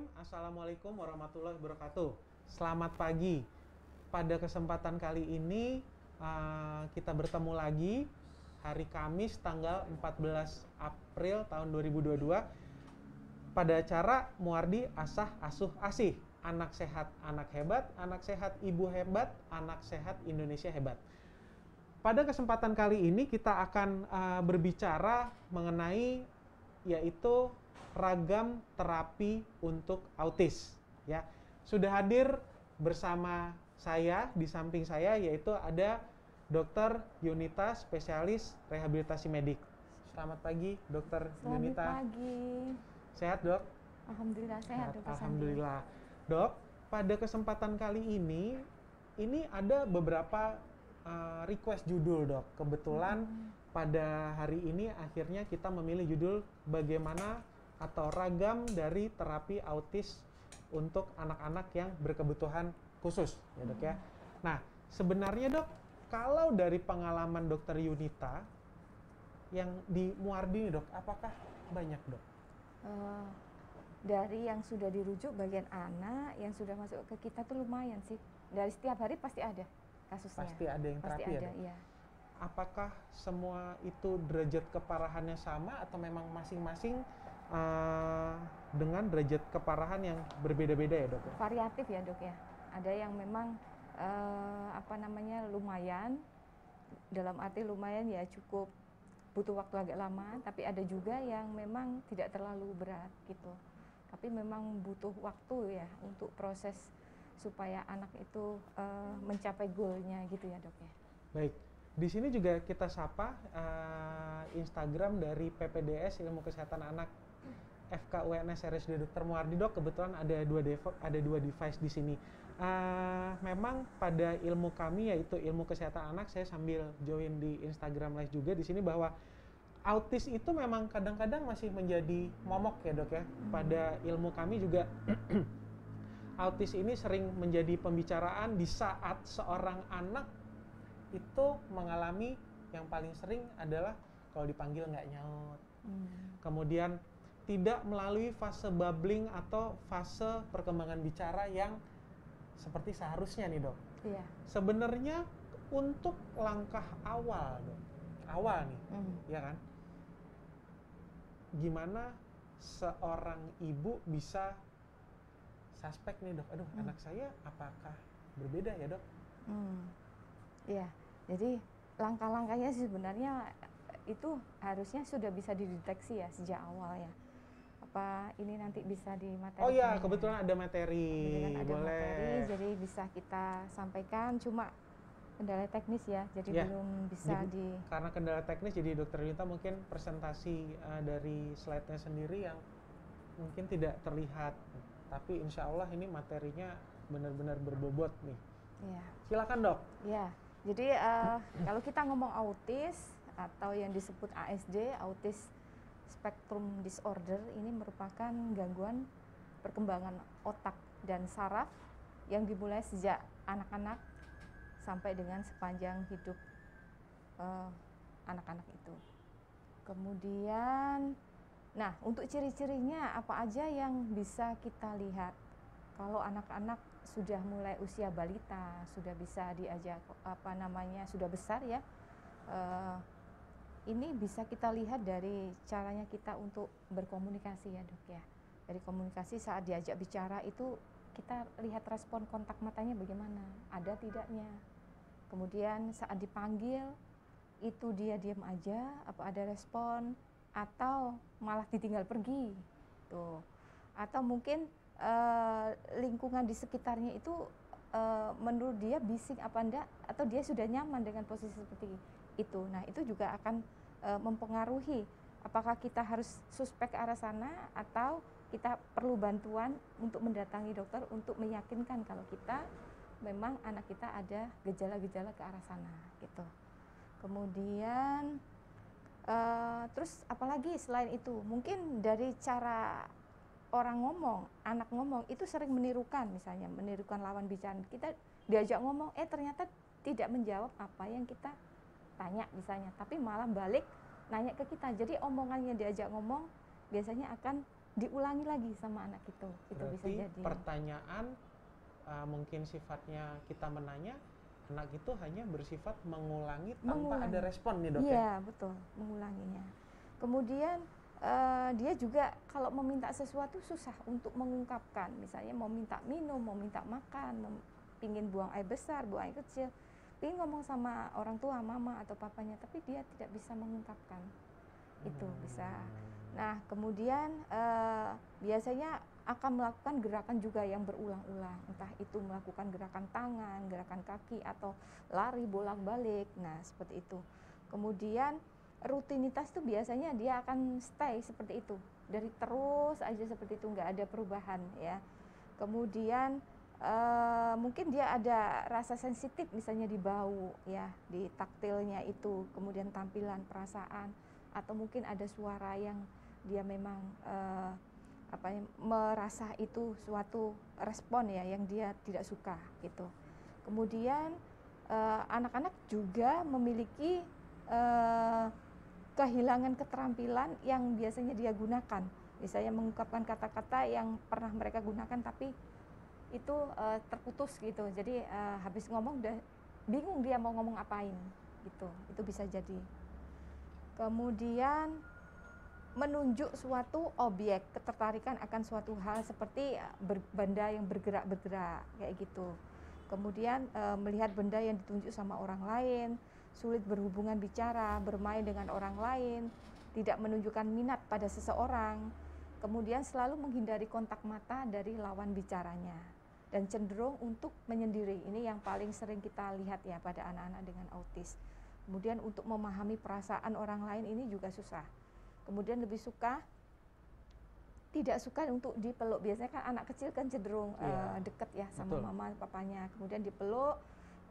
Bismillahirrahmanirrahim. Assalamualaikum warahmatullahi wabarakatuh. Selamat pagi. Pada kesempatan kali ini kita bertemu lagi hari Kamis tanggal 14 April tahun 2022 pada acara Muardi Asah Asuh Asih. Anak sehat, anak hebat, anak sehat, ibu hebat, anak sehat, Indonesia hebat. Pada kesempatan kali ini kita akan berbicara mengenai yaitu ragam terapi untuk autis. Ya, sudah hadir bersama saya di samping saya yaitu ada Dr. Yunita, spesialis rehabilitasi medik. Selamat pagi, Dr. Yunita. Selamat pagi. Sehat, Dok? Alhamdulillah sehat, Dok. Alhamdulillah. Dok, pada kesempatan kali ini ada beberapa request judul, Dok. Kebetulan pada hari ini akhirnya kita memilih judul bagaimana atau ragam dari terapi autis untuk anak-anak yang berkebutuhan khusus, ya Dok ya. Nah, sebenarnya Dok, kalau dari pengalaman Dokter Yunita yang di Muardi Dok, apakah banyak Dok? Dari yang sudah dirujuk bagian anak, yang sudah masuk ke kita tuh lumayan sih. Dari setiap hari pasti ada kasusnya. Pasti ada yang terapi pasti ya ada, Dok? iya. Apakah semua itu derajat keparahannya sama atau memang masing-masing dengan derajat keparahan yang berbeda-beda ya Dok? Variatif ya Dok ya. Ada yang memang lumayan, dalam arti lumayan ya cukup butuh waktu agak lama, tapi ada juga yang memang tidak terlalu berat gitu. Tapi memang butuh waktu ya untuk proses supaya anak itu mencapai goalnya gitu ya Dok ya. Baik. Di sini juga kita sapa Instagram dari PPDS Ilmu Kesehatan Anak FKUNS RSUD Dr. Muardi Dok. Kebetulan ada dua device di sini. Memang pada ilmu kami yaitu ilmu kesehatan anak, saya sambil join di Instagram Live juga di sini bahwa autis itu memang kadang-kadang masih menjadi momok ya Dok ya. Pada ilmu kami juga autis ini sering menjadi pembicaraan di saat seorang anak itu mengalami yang paling sering adalah kalau dipanggil nggak nyaut. Kemudian tidak melalui fase bubbling atau fase perkembangan bicara yang seperti seharusnya nih Dok. Iya. Sebenarnya untuk langkah awal Dok, awal nih, ya kan? Gimana seorang ibu bisa suspek nih Dok, aduh anak saya apakah berbeda ya Dok? Iya. Jadi langkah-langkahnya sebenarnya itu harusnya sudah bisa dideteksi ya sejak awal ya. Apa ini nanti bisa di materi? Oh iya, kebetulan ada materi. Kebetulan ada boleh. materi, jadi bisa kita sampaikan. Cuma kendala teknis ya, jadi Ya, belum bisa karena kendala teknis, jadi Dokter Yunita mungkin presentasi dari slide-nya sendiri yang mungkin tidak terlihat. Tapi insya Allah ini materinya benar-benar berbobot nih. Iya. Silakan Dok. Iya. Jadi kalau kita ngomong autis atau yang disebut ASD, Autis Spectrum Disorder, ini merupakan gangguan perkembangan otak dan saraf yang dimulai sejak anak-anak sampai dengan sepanjang hidup anak-anak itu. Kemudian, nah untuk ciri-cirinya apa aja yang bisa kita lihat? Kalau anak-anak sudah mulai usia balita, sudah bisa diajak sudah besar ya, ini bisa kita lihat dari caranya kita untuk berkomunikasi ya Dok ya. Dari komunikasi saat diajak bicara itu kita lihat respon kontak matanya bagaimana, ada tidaknya. Kemudian saat dipanggil itu dia diam aja, apa ada respon, atau malah ditinggal pergi tuh. Atau mungkin lingkungan di sekitarnya itu menurut dia bising apa enggak, atau dia sudah nyaman dengan posisi seperti itu. Nah itu juga akan mempengaruhi apakah kita harus suspek ke arah sana atau kita perlu bantuan untuk mendatangi dokter untuk meyakinkan kalau kita memang anak kita ada gejala-gejala ke arah sana gitu. Kemudian terus apalagi selain itu, mungkin dari cara orang ngomong, anak ngomong itu sering menirukan, misalnya menirukan lawan bicara. Kita diajak ngomong, ternyata tidak menjawab apa yang kita tanya misalnya, tapi malah balik nanya ke kita. Jadi omongannya diajak ngomong biasanya akan diulangi lagi sama anak itu bisa Berarti jadi. pertanyaan mungkin sifatnya kita menanya, anak itu hanya bersifat mengulangi tanpa ada respon nih dok ya? Iya betul, mengulanginya. Kemudian dia juga kalau meminta sesuatu susah untuk mengungkapkan, misalnya mau minta minum, mau minta makan, pingin buang air besar, buang air kecil, pingin ngomong sama orang tua, mama atau papanya, tapi dia tidak bisa mengungkapkan. Itu bisa. Nah kemudian biasanya akan melakukan gerakan juga yang berulang-ulang, entah itu melakukan gerakan tangan, gerakan kaki, atau lari bolak-balik. Nah seperti itu. Kemudian rutinitas itu biasanya dia akan stay seperti itu, dari terus aja seperti itu, nggak ada perubahan ya. Kemudian mungkin dia ada rasa sensitif misalnya di bau ya, di taktilnya itu, kemudian tampilan, perasaan, atau mungkin ada suara yang dia memang merasa itu suatu respon ya yang dia tidak suka gitu. Kemudian anak-anak juga memiliki kehilangan keterampilan yang biasanya dia gunakan, misalnya mengungkapkan kata-kata yang pernah mereka gunakan tapi itu terputus gitu, jadi habis ngomong udah bingung dia mau ngomong apain gitu, itu bisa jadi. Kemudian menunjuk suatu objek, ketertarikan akan suatu hal seperti benda yang bergerak-bergerak kayak gitu. Kemudian melihat benda yang ditunjuk sama orang lain, sulit berhubungan bicara, bermain dengan orang lain, tidak menunjukkan minat pada seseorang, kemudian selalu menghindari kontak mata dari lawan bicaranya, dan cenderung untuk menyendiri. Ini yang paling sering kita lihat ya pada anak-anak dengan autis. Kemudian untuk memahami perasaan orang lain ini juga susah. Kemudian lebih tidak suka untuk dipeluk. Biasanya kan anak kecil kan cenderung deket ya sama betul. mama papanya. Kemudian dipeluk,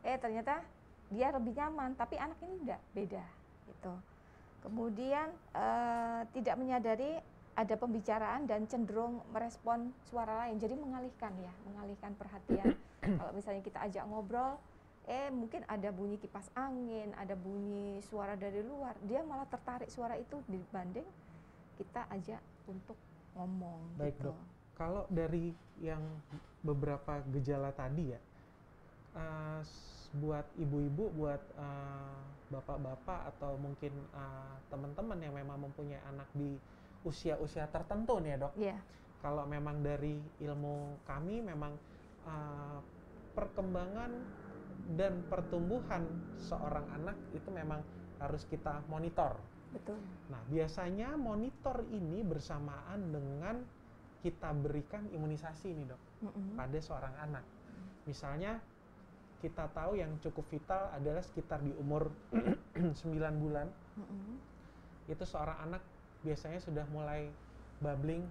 ternyata dia lebih nyaman, tapi anak ini enggak, beda gitu. Kemudian tidak menyadari ada pembicaraan dan cenderung merespon suara lain, jadi mengalihkan perhatian. Kalau misalnya kita ajak ngobrol, mungkin ada bunyi kipas angin, ada bunyi suara dari luar, dia malah tertarik suara itu dibanding kita ajak untuk ngomong. Baik gitu. dok, kalau dari yang beberapa gejala tadi ya, buat ibu-ibu, buat bapak-bapak atau mungkin teman-teman yang memang mempunyai anak di usia-usia tertentu nih ya dok. Yeah. Kalau memang dari ilmu kami memang perkembangan dan pertumbuhan seorang anak itu memang harus kita monitor. Betul. Nah, biasanya monitor ini bersamaan dengan kita berikan imunisasi nih dok, pada seorang anak. Misalnya kita tahu yang cukup vital adalah sekitar di umur 9 bulan, itu seorang anak biasanya sudah mulai babbling,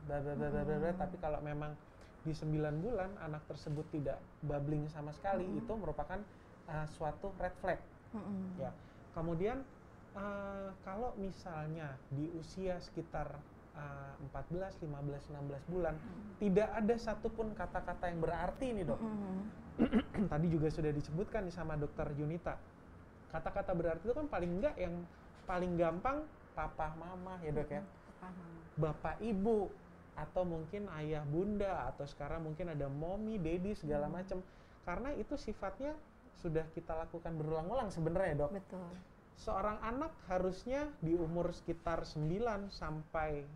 tapi kalau memang di 9 bulan anak tersebut tidak babbling sama sekali, itu merupakan suatu red flag. Ya. Kemudian kalau misalnya di usia sekitar 14, 15, 16 bulan tidak ada satupun kata-kata yang berarti nih dok. Tadi juga sudah disebutkan nih sama dokter Yunita. Kata-kata berarti itu kan paling enggak yang paling gampang papa, mama ya dok ya. Bapak, ibu, atau mungkin ayah, bunda, atau sekarang mungkin ada mommy, daddy segala macam. Karena itu sifatnya sudah kita lakukan berulang-ulang sebenarnya dok. Betul. Seorang anak harusnya di umur sekitar 9 sampai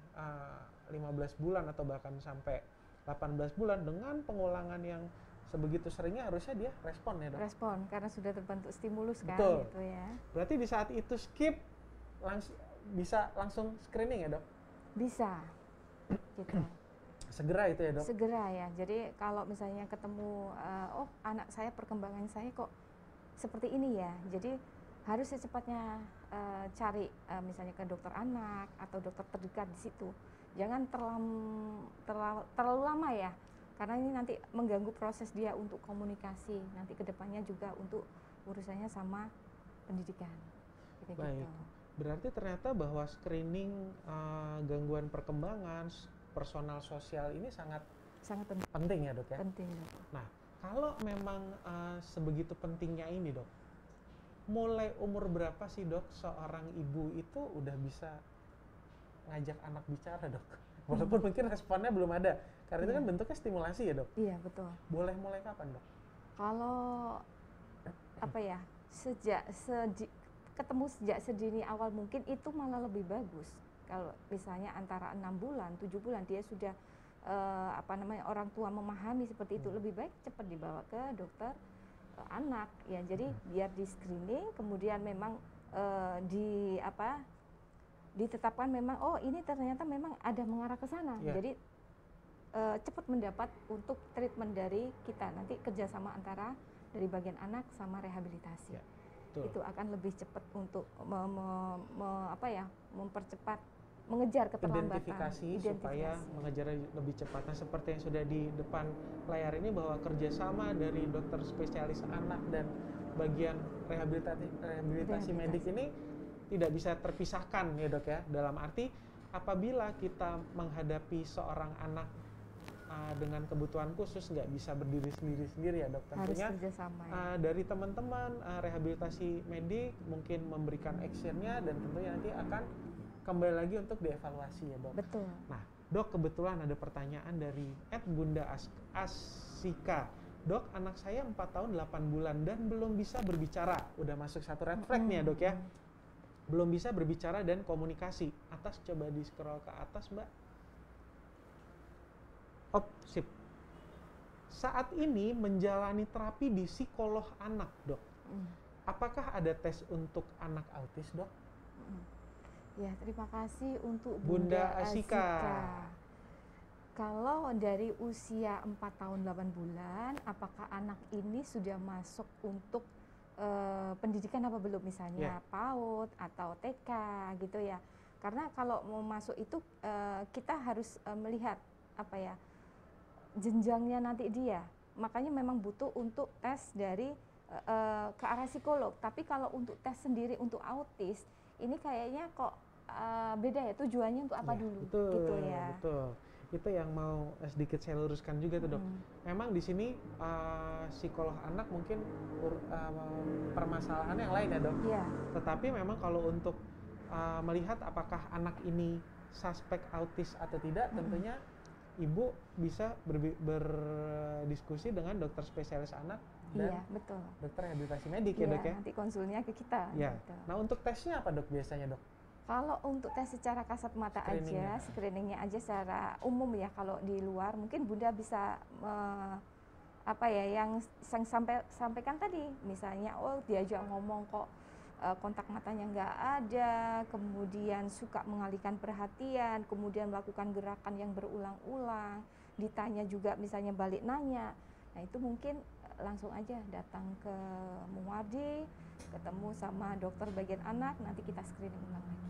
15 bulan atau bahkan sampai 18 bulan dengan pengulangan yang sebegitu seringnya harusnya dia respon ya dok? Respon, karena sudah terbentuk stimulus kan. Betul. Gitu ya. Berarti di saat itu skip, bisa langsung screening ya dok? Bisa, gitu. Segera itu ya dok? Segera ya, jadi kalau misalnya ketemu, anak saya perkembangan saya kok seperti ini ya, jadi harus secepatnya cari misalnya ke dokter anak atau dokter terdekat di situ. Jangan terlalu lama ya, karena ini nanti mengganggu proses dia untuk komunikasi, nanti kedepannya juga untuk urusannya sama pendidikan. Baik, berarti ternyata bahwa screening gangguan perkembangan personal sosial ini sangat penting ya dok ya? Penting. Nah, kalau memang sebegitu pentingnya ini dok, mulai umur berapa sih dok seorang ibu itu udah bisa ngajak anak bicara dok? Walaupun mungkin responnya belum ada, karena itu kan bentuknya stimulasi ya dok? Iya betul. Boleh mulai kapan dok? Kalau apa ya, ketemu sejak sedini awal mungkin itu malah lebih bagus. Kalau misalnya antara 6 bulan, 7 bulan dia sudah orang tua memahami seperti itu, lebih baik cepat dibawa ke dokter anak ya. Jadi biar di screening, kemudian memang ditetapkan memang oh ini ternyata memang ada mengarah ke sana. Jadi cepat mendapat untuk treatment dari kita, nanti kerjasama antara dari bagian anak sama rehabilitasi. Itu akan lebih cepat untuk mempercepat, mengejar keterlambatan. Identifikasi supaya mengejar lebih cepat. Nah, seperti yang sudah di depan layar ini, bahwa kerjasama dari dokter spesialis anak dan bagian rehabilitasi medik ini tidak bisa terpisahkan ya dok ya. Dalam arti apabila kita menghadapi seorang anak dengan kebutuhan khusus, nggak bisa berdiri sendiri ya dok. Tentunya dari teman-teman rehabilitasi medik mungkin memberikan actionnya, dan tentunya nanti akan kembali lagi untuk dievaluasi ya dok. Betul. Nah dok, kebetulan ada pertanyaan dari @Bunda Asika. Dok, anak saya 4 tahun 8 bulan dan belum bisa berbicara. Udah masuk satu red flag nih ya dok ya. Belum bisa berbicara dan komunikasi. Atas, coba di scroll ke atas mbak. Sip. Saat ini menjalani terapi di psikolog anak dok. Apakah ada tes untuk anak autis dok? Ya, terima kasih untuk Bunda Asika. Kalau dari usia 4 tahun 8 bulan, apakah anak ini sudah masuk untuk pendidikan apa belum, misalnya PAUD atau TK gitu ya? Karena kalau mau masuk itu kita harus melihat jenjangnya nanti dia. Makanya memang butuh untuk tes dari ke arah psikolog. Tapi kalau untuk tes sendiri untuk autis, ini kayaknya kok beda ya, tujuannya untuk apa dulu, betul, gitu ya. Betul. Itu yang mau sedikit saya luruskan juga tuh dok. Memang di sini psikolog anak mungkin permasalahan yang lain ya dok. Tetapi memang kalau untuk melihat apakah anak ini suspek autis atau tidak, tentunya ibu bisa berdiskusi dengan dokter spesialis anak dan betul, dokter rehabilitasi medik ya dok ya. Nanti konsulnya ke kita. Gitu. Nah untuk tesnya apa dok biasanya dok? Kalau untuk tes secara kasat mata aja, screeningnya aja secara umum ya. Kalau di luar mungkin Bunda bisa yang sampaikan tadi, misalnya diajak ngomong kok kontak matanya nggak ada, kemudian suka mengalihkan perhatian, kemudian melakukan gerakan yang berulang-ulang, ditanya juga misalnya balik nanya. Nah itu mungkin langsung aja datang ke Muwardi, ketemu sama dokter bagian anak, nanti kita screening ulang lagi.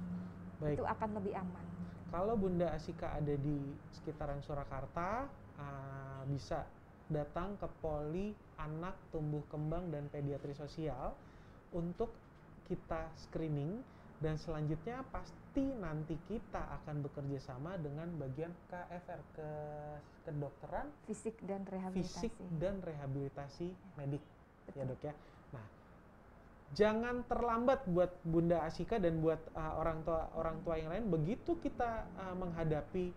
Baik. Itu akan lebih aman. Kalau Bunda Asika ada di sekitaran Surakarta, bisa datang ke Poli Anak Tumbuh Kembang dan Pediatri Sosial untuk kita screening, dan selanjutnya pasti nanti kita akan bekerja sama dengan bagian KFR, kedokteran fisik dan rehabilitasi medik. Betul. Ya dok ya. Nah, jangan terlambat buat Bunda Asika dan buat orang tua yang lain. Begitu kita menghadapi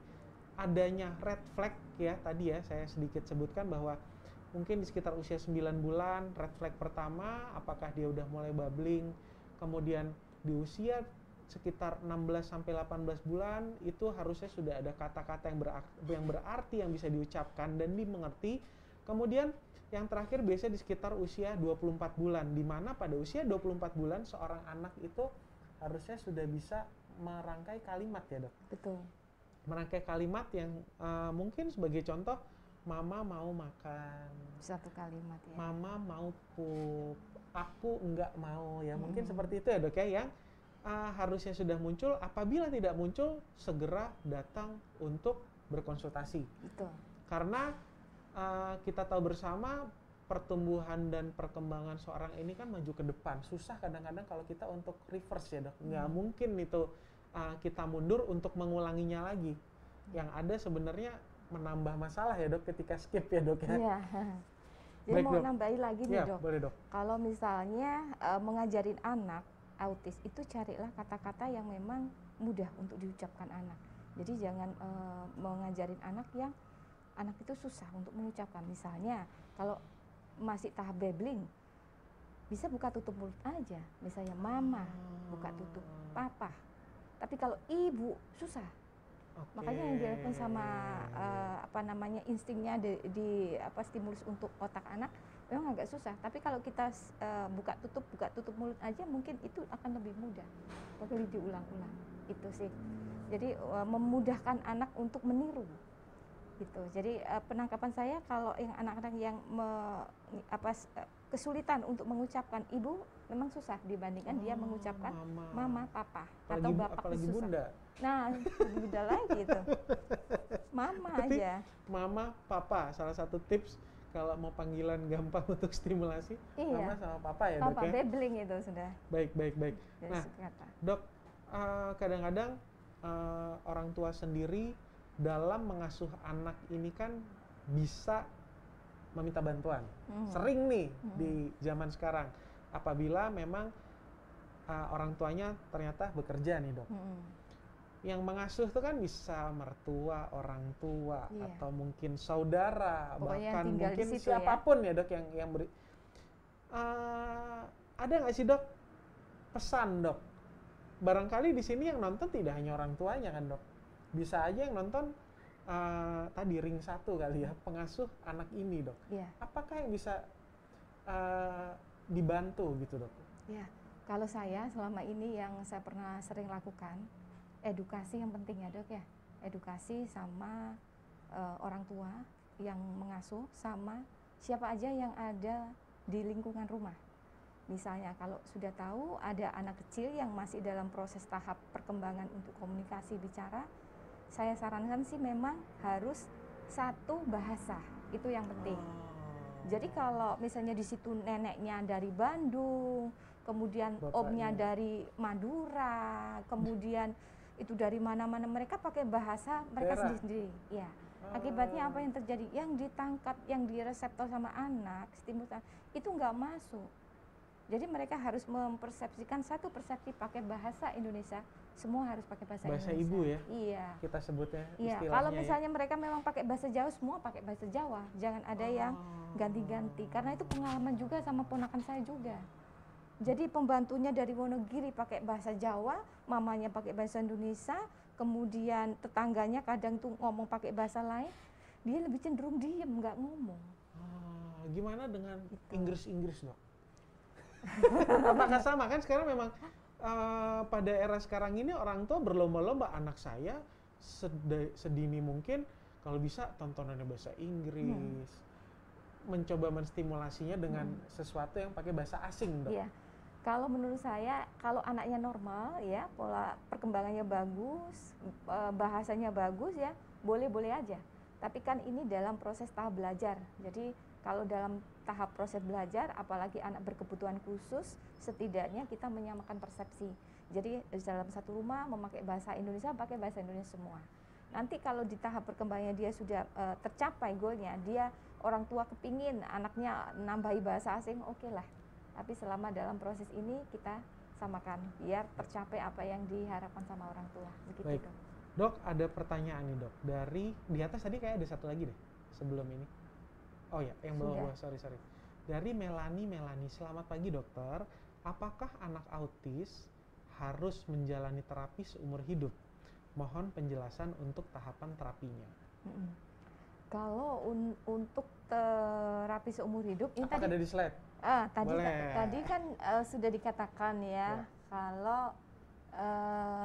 adanya red flag ya, tadi ya saya sedikit sebutkan bahwa mungkin di sekitar usia 9 bulan red flag pertama, apakah dia udah mulai babbling, kemudian di usia sekitar 16 sampai 18 bulan itu harusnya sudah ada kata-kata yang berarti yang bisa diucapkan dan dimengerti. Kemudian yang terakhir biasanya di sekitar usia 24 bulan, di mana pada usia 24 bulan seorang anak itu harusnya sudah bisa merangkai kalimat ya dok? Betul. Merangkai kalimat yang mungkin sebagai contoh, mama mau makan. Satu kalimat ya. Mama mau pup, aku enggak mau ya. Mungkin seperti itu ya dok ya, yang harusnya sudah muncul. Apabila tidak muncul, segera datang untuk berkonsultasi. Betul. Karena kita tahu bersama pertumbuhan dan perkembangan seorang ini kan maju ke depan. Susah kadang-kadang kalau kita untuk reverse ya dok. Nggak mungkin itu kita mundur untuk mengulanginya lagi. Yang ada sebenarnya menambah masalah ya dok ketika skip ya dok ya. Iya. Jadi mau nambahin lagi nih dok. Boleh dok. Kalau misalnya mengajarin anak autis itu carilah kata-kata yang memang mudah untuk diucapkan anak. Jadi jangan mengajarin anak itu susah untuk mengucapkan. Misalnya kalau masih tahap babbling, bisa buka tutup mulut aja. Misalnya mama, buka tutup, papa. Tapi kalau ibu susah. Makanya yang dilakukan sama instingnya stimulus untuk otak anak memang agak susah. Tapi kalau kita buka tutup mulut aja, mungkin itu akan lebih mudah. Perlu diulang-ulang. Itu sih. Jadi memudahkan anak untuk meniru. Gitu. Jadi penangkapan saya kalau yang anak-anak yang kesulitan untuk mengucapkan ibu memang susah dibandingkan dia mengucapkan mama, papa atau bapak apalagi susah. Bunda. Nah, beda lagi itu. Mama aja. Mama, papa salah satu tips kalau mau panggilan gampang untuk stimulasi, mama sama papa ya, Dok ya. Babbling itu sudah. Baik. Nah, Dok, kadang-kadang orang tua sendiri dalam mengasuh anak ini kan bisa meminta bantuan. Sering nih di zaman sekarang, apabila memang orang tuanya ternyata bekerja nih, Dok. Yang mengasuh itu kan bisa mertua, orang tua, atau mungkin saudara, bahkan mungkin siapapun ya, Dok, yang beri. Ada nggak sih, Dok, pesan, Dok? Barangkali di sini yang nonton tidak hanya orang tuanya kan, Dok. Bisa aja yang nonton tadi ring 1 kali ya, pengasuh anak ini, Dok. Apakah yang bisa dibantu gitu, Dok? Ya, kalau saya selama ini yang saya pernah sering lakukan, edukasi yang penting ya, Dok ya. Edukasi sama orang tua yang mengasuh, sama siapa aja yang ada di lingkungan rumah. Misalnya kalau sudah tahu ada anak kecil yang masih dalam proses tahap perkembangan untuk komunikasi bicara, saya sarankan sih memang harus satu bahasa, itu yang penting. Jadi kalau misalnya di situ neneknya dari Bandung, kemudian omnya dari Madura, kemudian itu dari mana-mana, mereka pakai bahasa mereka sendiri-sendiri. Ya. Akibatnya apa yang terjadi? Yang ditangkap, yang direseptor sama anak, stimulus itu nggak masuk. Jadi mereka harus mempersepsikan satu persepsi pakai bahasa Indonesia, semua harus pakai bahasa Indonesia. Bahasa ibu ya? Iya. Kita sebutnya istilahnya. Iya. Kalau misalnya mereka memang pakai bahasa Jawa, semua pakai bahasa Jawa. Jangan ada yang ganti-ganti, karena itu pengalaman juga sama ponakan saya juga. Jadi pembantunya dari Wonogiri pakai bahasa Jawa, mamanya pakai bahasa Indonesia, kemudian tetangganya kadang tuh ngomong pakai bahasa lain, dia lebih cenderung diem, nggak ngomong. Gimana dengan Inggris-Inggris, Dok? Apakah sama kan sekarang memang pada era sekarang ini orang tua berlomba-lomba anak saya sedini mungkin kalau bisa tontonannya bahasa Inggris, mencoba menstimulasinya dengan sesuatu yang pakai bahasa asing, Dok. Iya. Kalau menurut saya, kalau anaknya normal ya, pola perkembangannya bagus, bahasanya bagus ya, boleh-boleh aja. Tapi kan ini dalam proses tahap belajar. Jadi kalau dalam tahap proses belajar, apalagi anak berkebutuhan khusus, setidaknya kita menyamakan persepsi. Jadi dalam satu rumah memakai bahasa Indonesia, pakai bahasa Indonesia semua. Nanti kalau di tahap perkembangannya dia sudah tercapai goalnya, dia orang tua kepingin anaknya nambahi bahasa asing, oke lah. Tapi selama dalam proses ini kita samakan, biar tercapai apa yang diharapkan sama orang tua. Begitu. Baik. Dok, ada pertanyaan nih, Dok. Dari di atas tadi kayak ada satu lagi deh sebelum ini. Oh ya, yang bawah, sorry. Dari Melani, selamat pagi dokter. Apakah anak autis harus menjalani terapi seumur hidup? Mohon penjelasan untuk tahapan terapinya. Kalau untuk terapi seumur hidup, ini apakah tadi ada di slide? Tadi kan sudah dikatakan ya. Kalau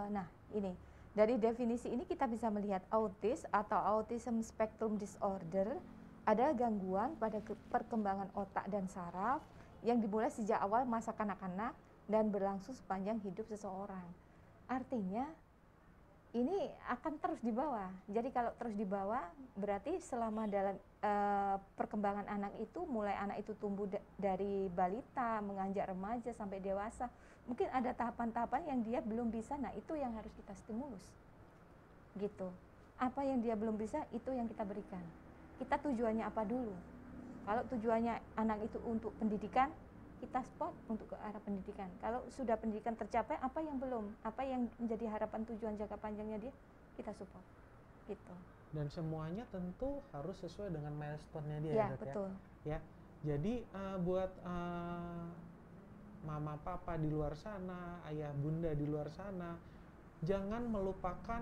nah ini dari definisi ini kita bisa melihat autis atau autism spectrum disorder adalah gangguan pada perkembangan otak dan saraf yang dimulai sejak awal masa kanak-kanak dan berlangsung sepanjang hidup seseorang. Artinya ini akan terus dibawa. Jadi kalau terus dibawa berarti selama dalam perkembangan anak itu, mulai anak itu tumbuh dari balita, menganjak remaja sampai dewasa, mungkin ada tahapan-tahapan yang dia belum bisa. Nah itu yang harus kita stimulus. Gitu. Apa yang dia belum bisa itu yang kita berikan. Kita tujuannya apa dulu? Kalau tujuannya anak itu untuk pendidikan, kita spot untuk ke arah pendidikan. Kalau sudah pendidikan tercapai, apa yang belum, apa yang menjadi harapan tujuan jangka panjangnya dia, kita support gitu. Dan semuanya tentu harus sesuai dengan milestone-nya dia Ya, Dok, betul. ya. Jadi buat mama papa di luar sana, ayah bunda di luar sana, jangan melupakan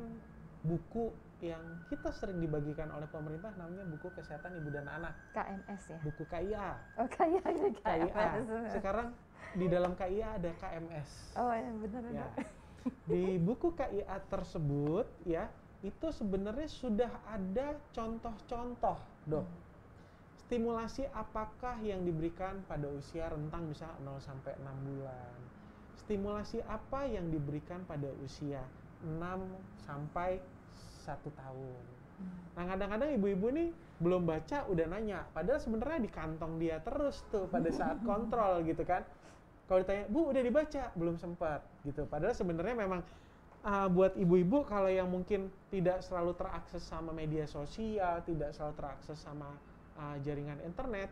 buku yang kita sering dibagikan oleh pemerintah, namanya buku kesehatan ibu dan anak, KMS ya. buku KIA. Oh, kayak KIA. Sekarang di dalam KIA ada KMS. Oh, ya benar. Ya. Di buku KIA tersebut ya, itu sebenarnya sudah ada contoh-contoh, Dok. Stimulasi apakah yang diberikan pada usia rentang misalnya 0 sampai 6 bulan. Stimulasi apa yang diberikan pada usia 6 sampai 1 tahun. Nah, kadang-kadang ibu-ibu nih belum baca udah nanya, padahal sebenarnya di kantong dia terus tuh pada saat kontrol gitu kan. Kalau ditanya, "Bu, udah dibaca?" Belum sempat gitu. Padahal sebenarnya memang buat ibu-ibu kalau yang mungkin tidak selalu terakses sama media sosial, tidak selalu terakses sama jaringan internet,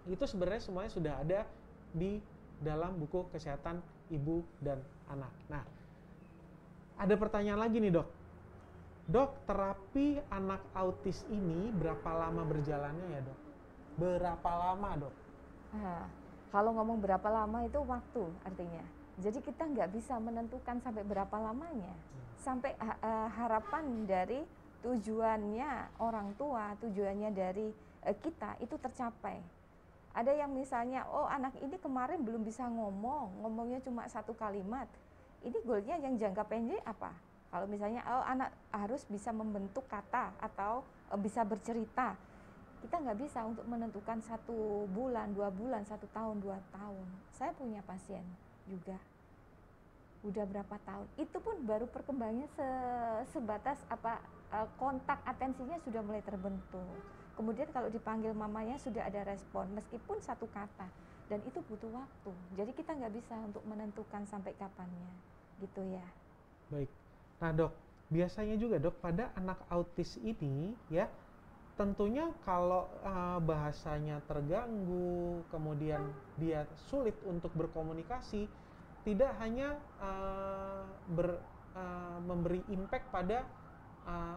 itu sebenarnya semuanya sudah ada di dalam buku kesehatan ibu dan anak. Nah, ada pertanyaan lagi nih, Dok. Dok, terapi anak autis ini berapa lama berjalannya ya, Dok? Berapa lama, Dok? Nah, kalau ngomong berapa lama itu waktu artinya. Jadi kita nggak bisa menentukan sampai berapa lamanya. Sampai harapan dari tujuannya orang tua, tujuannya dari kita itu tercapai. Ada yang misalnya, oh anak ini kemarin belum bisa ngomongnya cuma 1 kalimat. Ini goalnya yang jangka pendek apa? Kalau misalnya, oh anak harus bisa membentuk kata atau bisa bercerita. Kita nggak bisa untuk menentukan 1 bulan, 2 bulan, 1 tahun, 2 tahun. Saya punya pasien juga. Udah berapa tahun? Itu pun baru perkembangannya sebatas kontak atensinya sudah mulai terbentuk. Kemudian kalau dipanggil mamanya sudah ada respon meskipun 1 kata, dan itu butuh waktu. Jadi kita nggak bisa untuk menentukan sampai kapannya, gitu ya. Baik. Nah, Dok, biasanya juga, Dok, pada anak autis ini ya, tentunya kalau bahasanya terganggu, kemudian dia sulit untuk berkomunikasi, tidak hanya memberi impact pada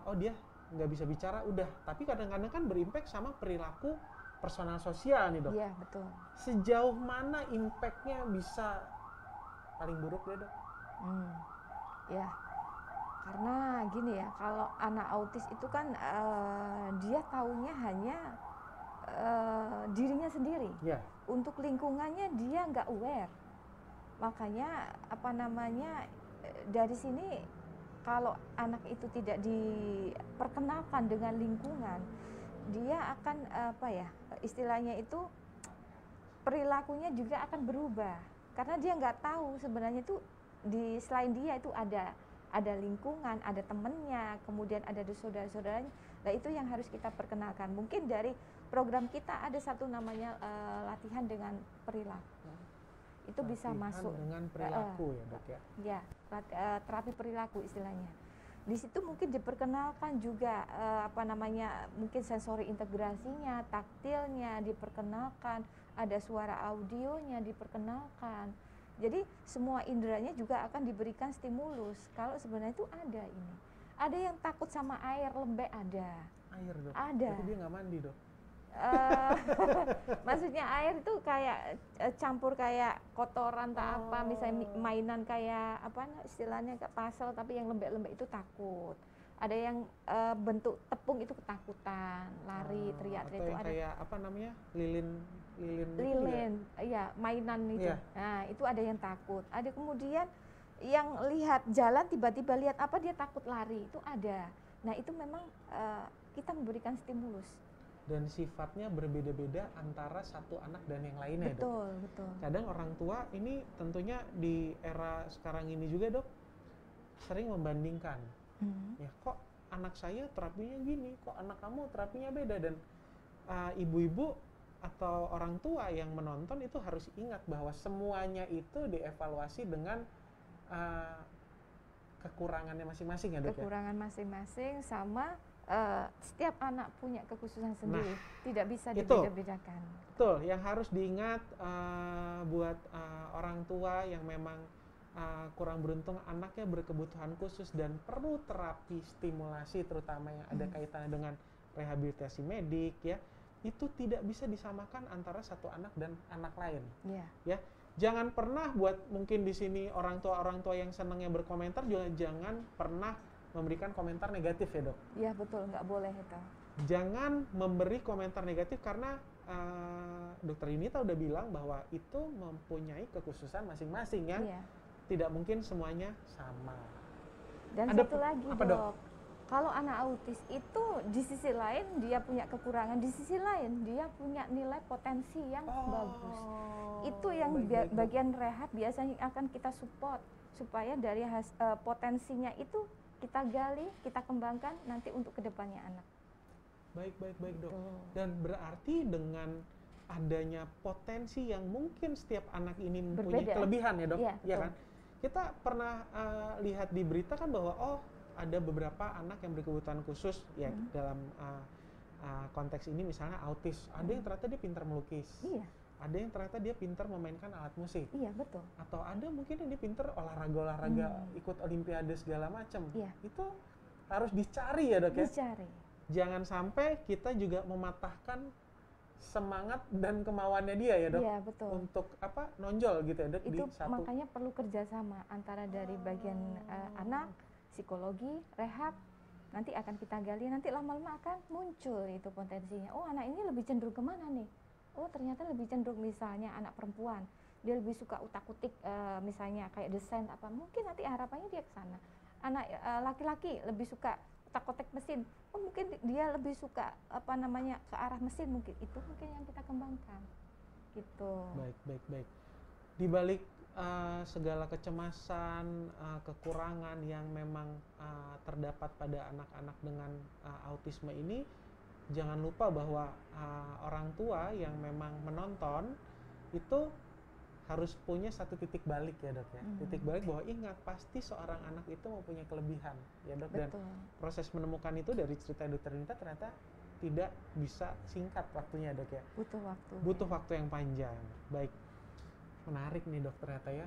oh dia nggak bisa bicara udah, tapi kadang-kadang kan berimpact sama perilaku personal sosial nih, Dok. Iya, betul. Sejauh mana impactnya bisa paling buruk deh, Dok? Ya, karena gini ya, kalau anak autis itu kan dia taunya hanya dirinya sendiri. Ya. Untuk lingkungannya dia nggak aware. Makanya dari sini kalau anak itu tidak diperkenalkan dengan lingkungan, dia akan istilahnya itu perilakunya juga akan berubah karena dia nggak tahu sebenarnya itu selain dia itu ada lingkungan, ada temennya, kemudian ada saudara-saudaranya. Nah, itu yang harus kita perkenalkan. Mungkin dari program kita ada satu namanya latihan dengan perilaku. Itu latihan bisa masuk dengan perilaku ya, Dok ya. Ya, terapi perilaku istilahnya. Di situ mungkin diperkenalkan juga mungkin sensori integrasinya, taktilnya diperkenalkan, ada suara audionya diperkenalkan. Jadi semua inderanya juga akan diberikan stimulus. Kalau sebenarnya itu ada ini. Ada yang takut sama air, lembek ada. Air, Dok? Ada. Berarti dia nggak mandi, Dok? Maksudnya air itu kayak campur kayak kotoran tak apa, misalnya mainan kayak istilahnya kayak puzzle tapi yang lembek-lembek itu takut. Ada yang bentuk tepung itu ketakutan, lari, teriak-teriak itu ada. Kayak lilin iya, mainan itu. Yeah. Nah, itu ada yang takut. Ada kemudian yang lihat jalan tiba-tiba lihat apa dia takut lari, itu ada. Nah, itu memang kita memberikan stimulus. Dan sifatnya berbeda-beda antara satu anak dan yang lainnya, betul, Dok. Betul. Kadang orang tua ini tentunya di era sekarang ini juga, Dok, sering membandingkan. Ya, kok anak saya terapinya gini, kok anak kamu terapinya beda. Dan ibu-ibu atau orang tua yang menonton itu harus ingat bahwa semuanya itu dievaluasi dengan kekurangannya masing-masing ya, Dok. Kekurangan masing-masing sama setiap anak punya kekhususan sendiri, tidak bisa itu. dibeda-bedakan. Betul, yang harus diingat buat orang tua yang memang kurang beruntung anaknya berkebutuhan khusus dan perlu terapi stimulasi terutama yang ada kaitannya dengan rehabilitasi medik ya, itu tidak bisa disamakan antara satu anak dan anak lain. Ya, jangan pernah buat mungkin di sini orang tua yang senangnya berkomentar juga jangan pernah memberikan komentar negatif ya dok. Iya betul, nggak boleh itu. Jangan memberi komentar negatif karena dokter Yunita udah bilang bahwa itu mempunyai kekhususan masing-masing yang tidak mungkin semuanya sama. Dan ada satu lagi dok, kalau anak autis itu di sisi lain dia punya kekurangan, di sisi lain dia punya nilai potensi yang bagus. Itu yang bagian rehab biasanya akan kita support supaya dari potensinya itu kita gali, kita kembangkan nanti untuk kedepannya anak. Baik dok. Dan berarti dengan adanya potensi yang mungkin setiap anak ini mempunyai kelebihan ya dok, ya kan? Kita pernah lihat di berita kan bahwa ada beberapa anak yang berkebutuhan khusus ya dalam konteks ini misalnya autis. Ada yang ternyata dia pintar melukis. Ada yang ternyata dia pintar memainkan alat musik. Iya betul. Atau ada mungkin yang dia pintar olahraga ikut olimpiade segala macam. Itu harus dicari ya dok ya. Dicari. Jangan sampai kita juga mematahkan semangat dan kemauannya dia ya dok. Iya betul. Untuk nonjol gitu ya dok. Itu makanya perlu kerjasama antara dari bagian anak, psikologi, rehab. Nanti akan kita gali, nanti lama-lama akan muncul itu potensinya. Oh anak ini lebih cenderung kemana nih? Oh ternyata lebih cenderung misalnya anak perempuan, dia lebih suka utak-utik misalnya kayak desain apa, mungkin nanti harapannya dia ke sana. Anak laki-laki lebih suka utak-utik mesin, oh mungkin dia lebih suka ke arah mesin, mungkin itu mungkin yang kita kembangkan gitu. Baik. Di balik segala kecemasan, kekurangan yang memang terdapat pada anak-anak dengan autisme ini, jangan lupa bahwa orang tua yang memang menonton itu harus punya satu titik balik ya dok ya. Titik balik bahwa ingat pasti seorang anak itu mempunyai kelebihan ya dok. Dan proses menemukan itu dari cerita dokter Yunita ternyata tidak bisa singkat waktunya dok ya. Butuh waktu yang panjang. Baik, menarik nih dok ternyata ya.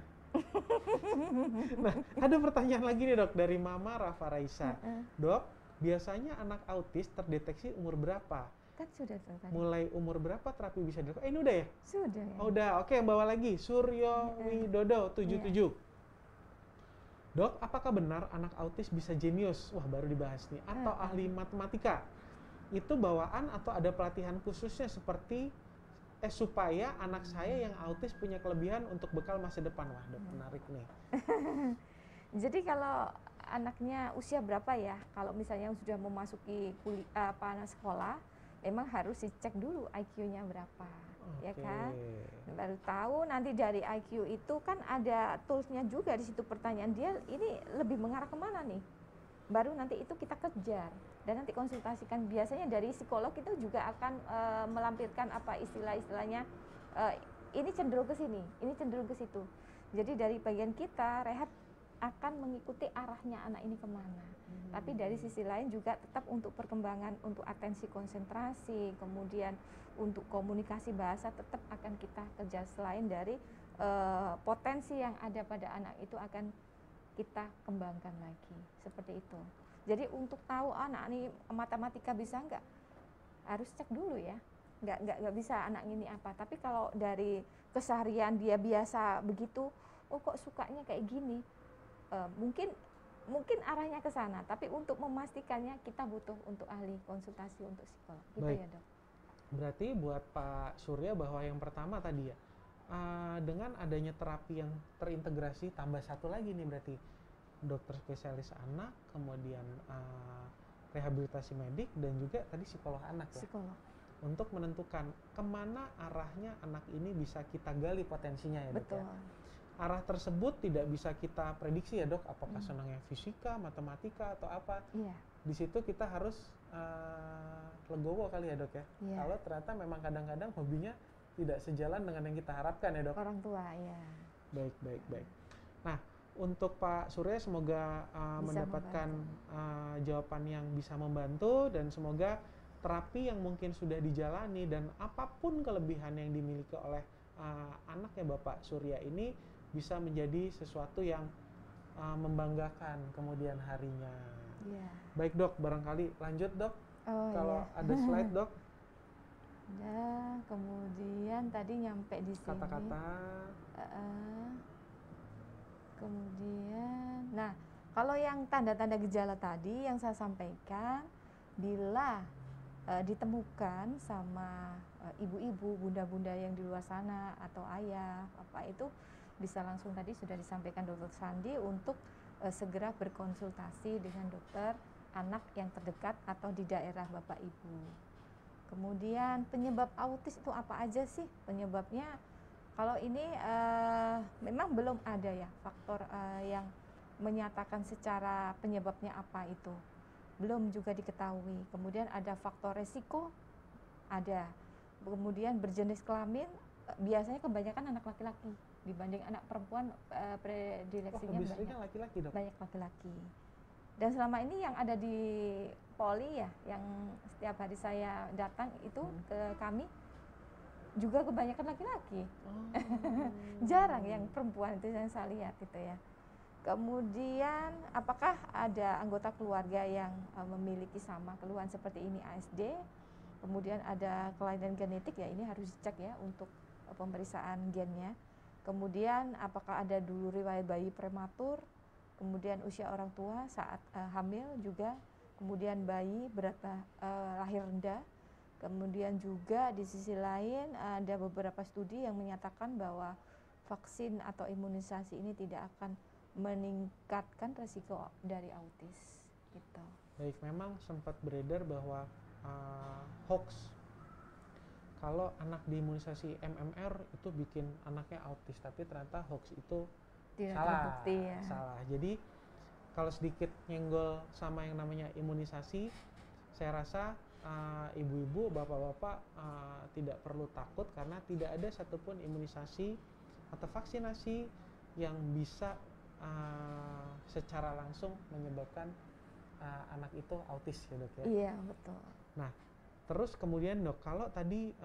Nah ada pertanyaan lagi nih dok dari Mama Rafa Raisa. Dok, biasanya anak autis terdeteksi umur berapa? Kan sudah tadi. Mulai umur berapa terapi bisa dilakukan? Ini udah ya? Sudah ya. Udah, oke yang bawa lagi. Suryo Widodo 77. Dok, apakah benar anak autis bisa jenius? Wah baru dibahas nih. Atau ahli matematika? Itu bawaan atau ada pelatihan khususnya seperti supaya anak saya yang autis punya kelebihan untuk bekal masa depan? Wah dok, menarik nih. Jadi kalau anaknya usia berapa ya? Kalau misalnya sudah memasuki sekolah, memang harus dicek dulu IQ-nya berapa, ya kan? Baru tahu nanti dari IQ itu kan ada tools-nya juga di situ pertanyaan dia ini lebih mengarah kemana nih? Baru nanti itu kita kejar dan nanti konsultasikan. Biasanya dari psikolog itu juga akan melampirkan apa istilah-istilahnya. Ini cenderung ke sini, ini cenderung ke situ. Jadi dari bagian kita rehab akan mengikuti arahnya anak ini kemana. Tapi dari sisi lain juga tetap untuk perkembangan, untuk atensi konsentrasi, kemudian untuk komunikasi bahasa tetap akan kita kejar. Selain dari potensi yang ada pada anak itu akan kita kembangkan lagi, seperti itu. Jadi untuk tahu anak ini matematika bisa nggak, harus cek dulu ya. Nggak bisa anak ini apa. Tapi kalau dari keseharian dia biasa begitu, oh kok sukanya kayak gini, mungkin arahnya ke sana, tapi untuk memastikannya kita butuh untuk ahli konsultasi untuk psikolog. Gitu. Baik. Ya dok. Berarti buat Pak Surya bahwa yang pertama tadi ya, dengan adanya terapi yang terintegrasi, tambah satu lagi nih berarti dokter spesialis anak, kemudian rehabilitasi medik dan juga tadi psikolog anak ya. Psikolog. Untuk menentukan kemana arahnya anak ini bisa kita gali potensinya ya dok. Betul. Ya. Arah tersebut tidak bisa kita prediksi ya dok, apakah senangnya fisika, matematika atau apa. Di situ kita harus legowo kali ya dok ya. Kalau ternyata memang kadang-kadang hobinya tidak sejalan dengan yang kita harapkan ya dok. Orang tua ya. Baik. Nah untuk Pak Surya, semoga Bisa mendapatkan jawaban yang bisa membantu, dan semoga terapi yang mungkin sudah dijalani dan apapun kelebihan yang dimiliki oleh anaknya Bapak Surya ini bisa menjadi sesuatu yang membanggakan kemudian harinya. Iya. Baik Dok, barangkali lanjut Dok. Oh Kalau iya. ada slide Dok, Ada, kemudian tadi nyampe di sini. kata-kata. Kemudian, nah kalau yang tanda-tanda gejala tadi yang saya sampaikan, bila ditemukan sama ibu-ibu, bunda-bunda yang di luar sana atau ayah, apa itu bisa langsung tadi sudah disampaikan Dokter Sandi untuk segera berkonsultasi dengan dokter anak yang terdekat atau di daerah Bapak Ibu. Kemudian penyebab autis itu apa aja sih penyebabnya? Kalau ini memang belum ada ya faktor yang menyatakan secara penyebabnya apa itu. Belum juga diketahui. Kemudian ada faktor resiko, ada. Kemudian berjenis kelamin, biasanya kebanyakan anak laki-laki dibanding anak perempuan, predileksinya Lebih seringnya laki-laki Dok. banyak laki-laki. Dan selama ini yang ada di Poli ya, yang setiap hari saya datang itu ke kami, juga kebanyakan laki-laki. Jarang yang perempuan itu yang saya lihat gitu ya. Kemudian apakah ada anggota keluarga yang memiliki sama keluhan seperti ini ASD? Kemudian ada kelainan genetik ya, ini harus dicek ya untuk pemeriksaan gennya. Kemudian apakah ada dulu riwayat bayi prematur? Kemudian usia orang tua saat hamil juga. Kemudian bayi berat lahir rendah. Kemudian juga di sisi lain ada beberapa studi yang menyatakan bahwa vaksin atau imunisasi ini tidak akan meningkatkan resiko dari autis. Gitu. Baik, memang sempat beredar bahwa hoax kalau anak diimunisasi MMR itu bikin anaknya autis, tapi ternyata hoax itu Tidak salah. terbukti ya. Salah. Jadi kalau sedikit nyenggol sama yang namanya imunisasi, saya rasa ibu-ibu, bapak-bapak tidak perlu takut karena tidak ada satupun imunisasi atau vaksinasi yang bisa secara langsung menyebabkan anak itu autis ya Dok ya. Iya betul. Nah terus kemudian Dok, kalau tadi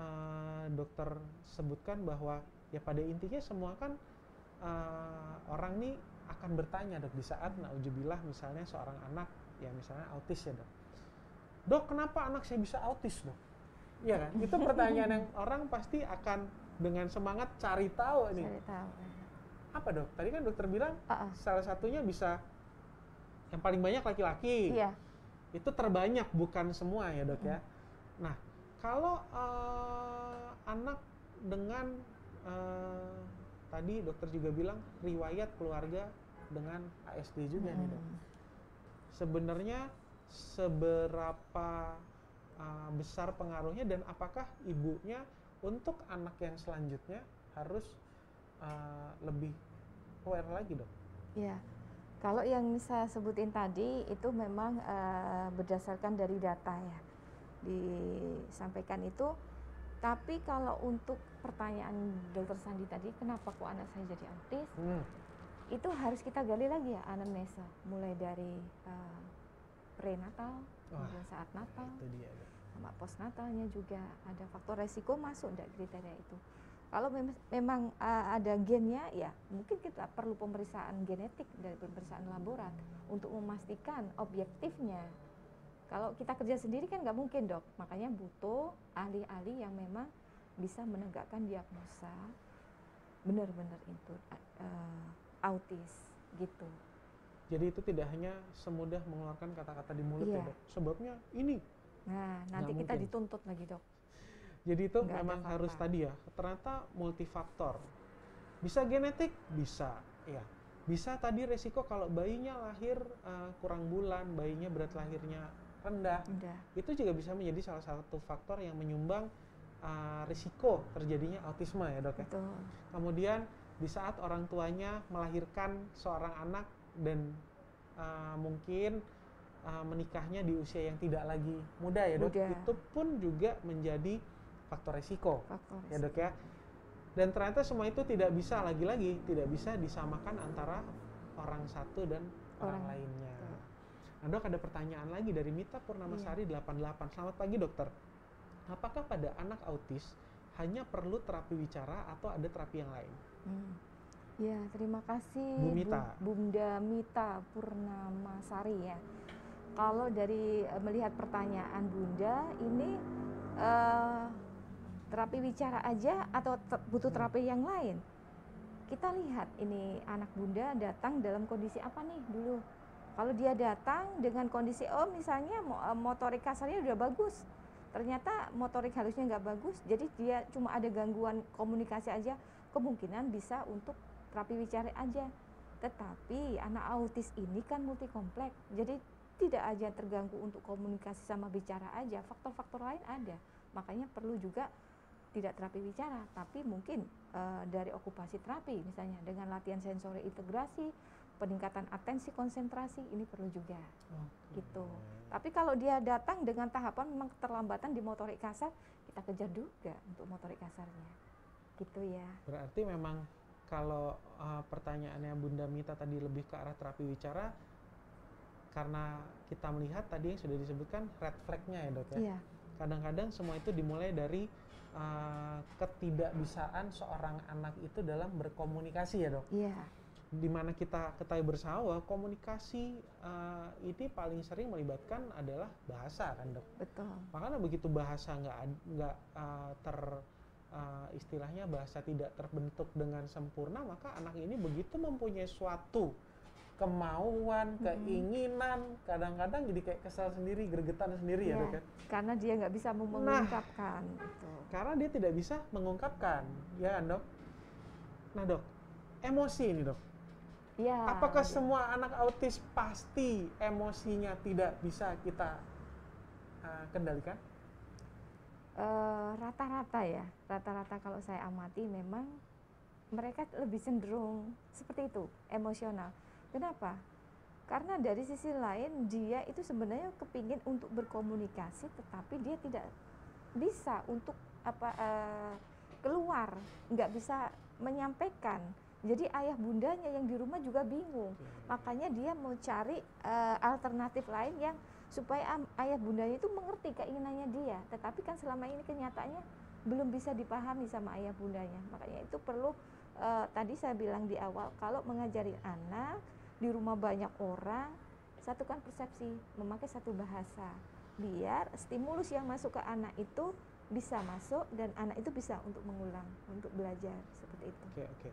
dokter sebutkan bahwa ya pada intinya semua kan orang nih akan bertanya Dok, di saat nauzubillah misalnya seorang anak ya misalnya autis ya Dok. Dok, kenapa anak saya bisa autis Dok? Iya kan? Itu pertanyaan yang orang pasti akan dengan semangat cari tahu nih. Cari tahu. Apa Dok? Tadi kan dokter bilang salah satunya bisa yang paling banyak laki-laki. Iya. Itu terbanyak, bukan semua ya Dok ya. Nah, kalau anak dengan tadi dokter juga bilang riwayat keluarga dengan ASD juga nih Dok. Sebenarnya seberapa besar pengaruhnya dan apakah ibunya untuk anak yang selanjutnya harus lebih aware lagi Dok? Ya, kalau yang saya sebutin tadi itu memang berdasarkan dari data ya disampaikan itu. Tapi kalau untuk pertanyaan Dokter Sandi tadi, kenapa kok anak saya jadi autis? Itu harus kita gali lagi ya anamnesa, mulai dari prenatal, kemudian saat natal, itu dia, sama postnatalnya juga ada faktor resiko masuk enggak kriteria itu. Kalau memang ada gennya, ya mungkin kita perlu pemeriksaan genetik dari pemeriksaan laborat untuk memastikan objektifnya. Kalau kita kerja sendiri kan nggak mungkin Dok, makanya butuh ahli-ahli yang memang bisa menegakkan diagnosa benar-benar itu autis gitu. Jadi itu tidak hanya semudah mengeluarkan kata-kata di mulut ya Dok, sebabnya ini. Nah nanti kita dituntut lagi Dok. Jadi itu memang harus tadi ya, ternyata multifaktor. Bisa genetik, bisa, ya. Bisa tadi resiko kalau bayinya lahir kurang bulan, bayinya berat lahirnya rendah. Itu juga bisa menjadi salah satu faktor yang menyumbang risiko terjadinya autisme ya Dok ya. Betul. Kemudian di saat orang tuanya melahirkan seorang anak dan mungkin menikahnya di usia yang tidak lagi muda ya Dok, itu pun juga menjadi faktor resiko ya Dok ya. Dan ternyata semua itu tidak bisa, lagi-lagi tidak bisa disamakan antara orang satu dan orang lainnya. Nah dok, ada pertanyaan lagi dari Mita Purnamasari 88. Selamat pagi dokter. Apakah pada anak autis hanya perlu terapi wicara atau ada terapi yang lain? Ya, terima kasih Bu Mita. Bunda Mita Purnamasari ya. Kalau dari melihat pertanyaan Bunda, ini terapi wicara aja atau butuh terapi yang lain? Kita lihat ini anak Bunda datang dalam kondisi apa nih dulu. Kalau dia datang dengan kondisi misalnya motorik kasarnya udah bagus, ternyata motorik halusnya nggak bagus, jadi dia cuma ada gangguan komunikasi aja, kemungkinan bisa untuk terapi wicara aja. Tetapi anak autis ini kan multi kompleks, jadi tidak aja terganggu untuk komunikasi sama bicara aja, faktor-faktor lain ada. Makanya perlu juga tidak terapi wicara, tapi mungkin dari okupasi terapi misalnya dengan latihan sensori integrasi, peningkatan atensi konsentrasi ini perlu juga. Gitu. Tapi kalau dia datang dengan tahapan memang keterlambatan di motorik kasar, kita kejar juga untuk motorik kasarnya. Gitu ya. Berarti memang kalau pertanyaannya Bunda Mita tadi lebih ke arah terapi wicara, karena kita melihat tadi yang sudah disebutkan red flag-nya ya dok ya. Iya. Kadang-kadang semua itu dimulai dari ketidakbisaan seorang anak itu dalam berkomunikasi ya dok. Iya. Dimana kita ketahui bersama bahwa komunikasi ini paling sering melibatkan adalah bahasa kan dok. Betul. Makanya begitu bahasa nggak istilahnya bahasa tidak terbentuk dengan sempurna, maka anak ini begitu mempunyai suatu kemauan, keinginan, kadang-kadang jadi kayak kesal sendiri, gregetan sendiri ya dok ya. Karena dia nggak bisa mengungkapkan itu. Karena dia tidak bisa mengungkapkan, ya kan dok. Nah dok, emosi ini dok. Ya, apakah semua anak autis pasti emosinya tidak bisa kita kendalikan? Rata-rata ya, rata-rata kalau saya amati memang mereka lebih cenderung seperti itu, emosional. Kenapa? Karena dari sisi lain dia itu sebenarnya kepingin untuk berkomunikasi, tetapi dia tidak bisa untuk keluar, nggak bisa menyampaikan. Jadi ayah bundanya yang di rumah juga bingung, makanya dia mau cari alternatif lain yang supaya ayah bundanya itu mengerti keinginannya dia. Tetapi kan selama ini kenyataannya belum bisa dipahami sama ayah bundanya. Makanya itu perlu tadi saya bilang di awal, kalau mengajari anak di rumah banyak orang, satukan persepsi, memakai satu bahasa, biar stimulus yang masuk ke anak itu bisa masuk dan anak itu bisa untuk mengulang, untuk belajar seperti itu. Oke.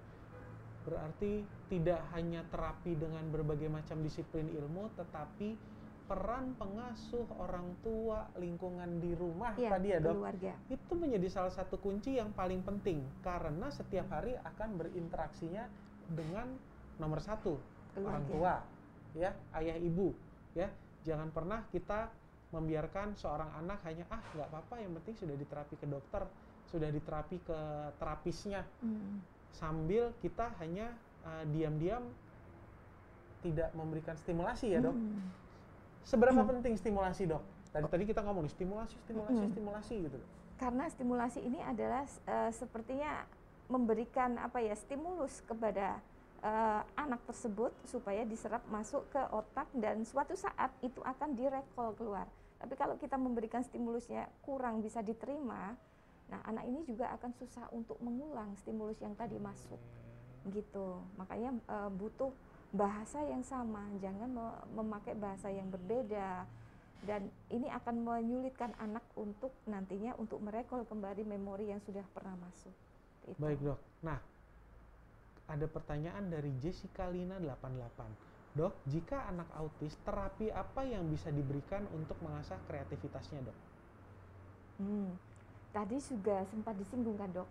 Berarti tidak hanya terapi dengan berbagai macam disiplin ilmu, tetapi peran pengasuh, orang tua, lingkungan di rumah tadi ya dok, keluarga. Itu menjadi salah satu kunci yang paling penting, karena setiap hari akan berinteraksinya dengan nomor satu, keluarga. Orang tua, ya, ayah ibu, ya. Jangan pernah kita membiarkan seorang anak hanya nggak apa-apa, yang penting sudah diterapi ke dokter, sudah diterapi ke terapisnya. Sambil kita hanya diam-diam tidak memberikan stimulasi ya dok. Seberapa penting stimulasi dok? Tadi kita ngomong stimulasi gitu. Karena stimulasi ini adalah sepertinya memberikan stimulus kepada anak tersebut supaya diserap masuk ke otak dan suatu saat itu akan direkol keluar. Tapi kalau kita memberikan stimulusnya kurang bisa diterima, nah anak ini juga akan susah untuk mengulang stimulus yang tadi masuk, gitu. Makanya butuh bahasa yang sama, jangan memakai bahasa yang berbeda, dan ini akan menyulitkan anak untuk nantinya untuk merekol kembali memori yang sudah pernah masuk. Itu. Baik dok. Nah, ada pertanyaan dari Jessica Lina 88. Dok, jika anak autis, terapi apa yang bisa diberikan untuk mengasah kreativitasnya dok? Tadi juga sempat disinggung kan dok,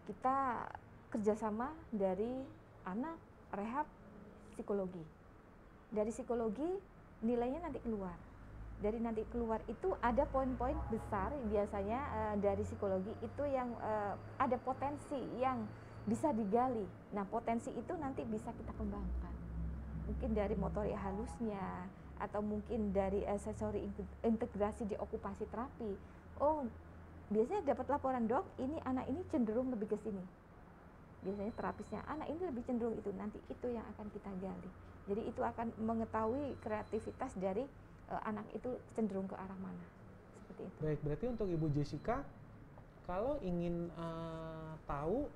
kita kerjasama dari anak, rehab, psikologi. Dari psikologi nilainya nanti keluar. Dari nanti keluar itu ada poin-poin besar biasanya dari psikologi itu yang ada potensi yang bisa digali. Nah potensi itu nanti bisa kita kembangkan. Mungkin dari motorik halusnya atau mungkin dari sensori integrasi di okupasi terapi. Oh biasanya dapat laporan dok, ini anak ini cenderung lebih ke sini. biasanya terapisnya anak ini lebih cenderung itu, nanti itu yang akan kita gali. Jadi itu akan mengetahui kreativitas dari anak itu cenderung ke arah mana, seperti itu. Baik, berarti untuk Ibu Jessica, kalau ingin tahu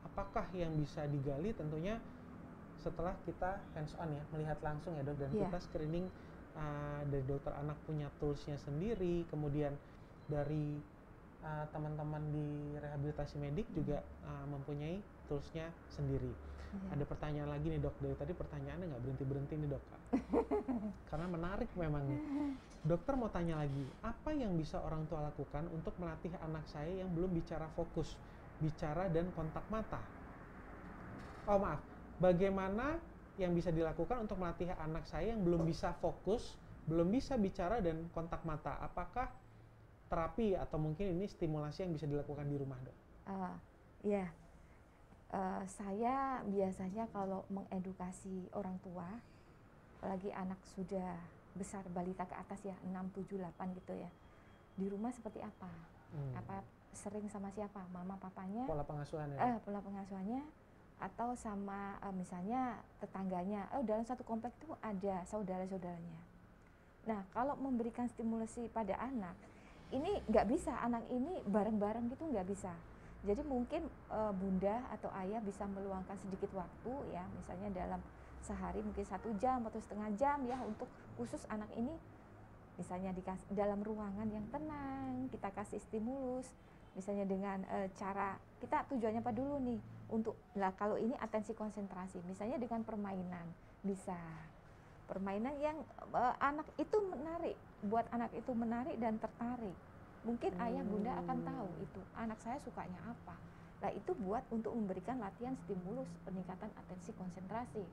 apakah yang bisa digali, tentunya setelah kita hands on ya, melihat langsung ya dok, dan kita screening dari dokter anak punya toolsnya sendiri, kemudian dari teman-teman di rehabilitasi medik juga mempunyai toolsnya sendiri. Ada pertanyaan lagi nih dok, dari tadi pertanyaannya nggak berhenti-berhenti nih dok, karena menarik memang nih. Dokter mau tanya lagi, apa yang bisa orang tua lakukan untuk melatih anak saya yang belum bicara fokus, bicara dan kontak mata? Oh maaf, bagaimana yang bisa dilakukan untuk melatih anak saya yang belum bisa fokus, belum bisa bicara dan kontak mata? Apakah terapi atau mungkin ini stimulasi yang bisa dilakukan di rumah dok? Saya biasanya kalau mengedukasi orang tua, apalagi anak sudah besar, balita ke atas ya, 6, 7, 8 gitu ya, di rumah seperti apa? Apa sering sama siapa? Mama, papanya? Pola pengasuhan ya? Pola pengasuhannya, atau sama misalnya tetangganya, dalam satu komplek itu ada saudara-saudaranya. Nah, kalau memberikan stimulasi pada anak, ini nggak bisa, anak ini bareng-bareng gitu nggak bisa. Jadi mungkin bunda atau ayah bisa meluangkan sedikit waktu ya, misalnya dalam sehari mungkin 1 jam atau setengah jam ya, untuk khusus anak ini, misalnya dalam ruangan yang tenang, kita kasih stimulus, misalnya dengan cara, kita tujuannya apa dulu nih, untuk, kalau ini atensi konsentrasi, misalnya dengan permainan, bisa. Permainan yang anak itu menarik, buat anak itu menarik dan tertarik. Mungkin ayah bunda akan tahu itu anak saya sukanya apa. Nah itu buat untuk memberikan latihan stimulus peningkatan atensi konsentrasi.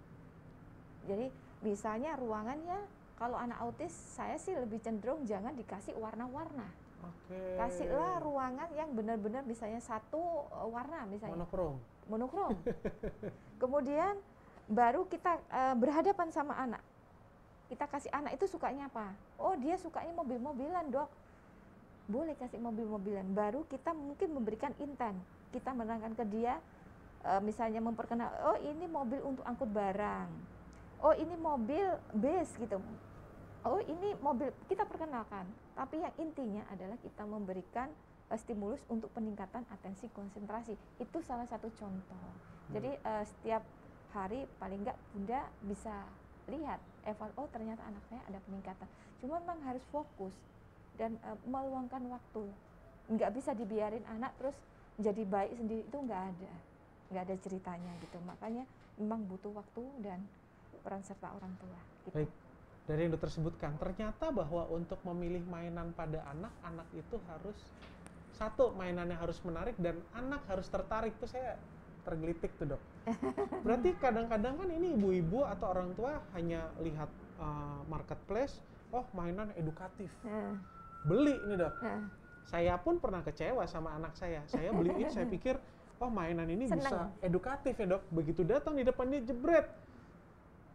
Jadi misalnya ruangannya, kalau anak autis saya sih lebih cenderung jangan dikasih warna-warna. Kasihlah ruangan yang benar-benar misalnya satu warna, misalnya monokrom. Kemudian baru kita berhadapan sama anak. Kita kasih anak itu sukanya apa? Oh dia sukanya mobil-mobilan dok. Boleh kasih mobil-mobilan. Baru kita mungkin memberikan intent. Kita menerangkan ke dia, misalnya memperkenal, oh ini mobil untuk angkut barang. Oh ini mobil bus gitu. Oh ini mobil, kita perkenalkan. Tapi yang intinya adalah kita memberikan stimulus untuk peningkatan atensi konsentrasi. Itu salah satu contoh. Jadi setiap hari paling enggak bunda bisa lihat, oh ternyata anak saya ada peningkatan. Cuma memang harus fokus dan meluangkan waktu. Nggak bisa dibiarin anak terus jadi baik sendiri, itu nggak ada ceritanya gitu. Makanya memang butuh waktu dan peran serta orang tua gitu. Baik, dari yang dokter sebutkan, ternyata bahwa untuk memilih mainan pada anak itu harus, satu, mainannya harus menarik dan anak harus tertarik. Itu saya tergelitik tuh dok. Berarti kadang-kadang kan ini ibu-ibu atau orang tua hanya lihat marketplace, oh mainan edukatif, beli ini dok. Saya pun pernah kecewa sama anak saya beliin, saya pikir oh mainan ini seneng, bisa edukatif ya dok. Begitu datang di depan dia jebret,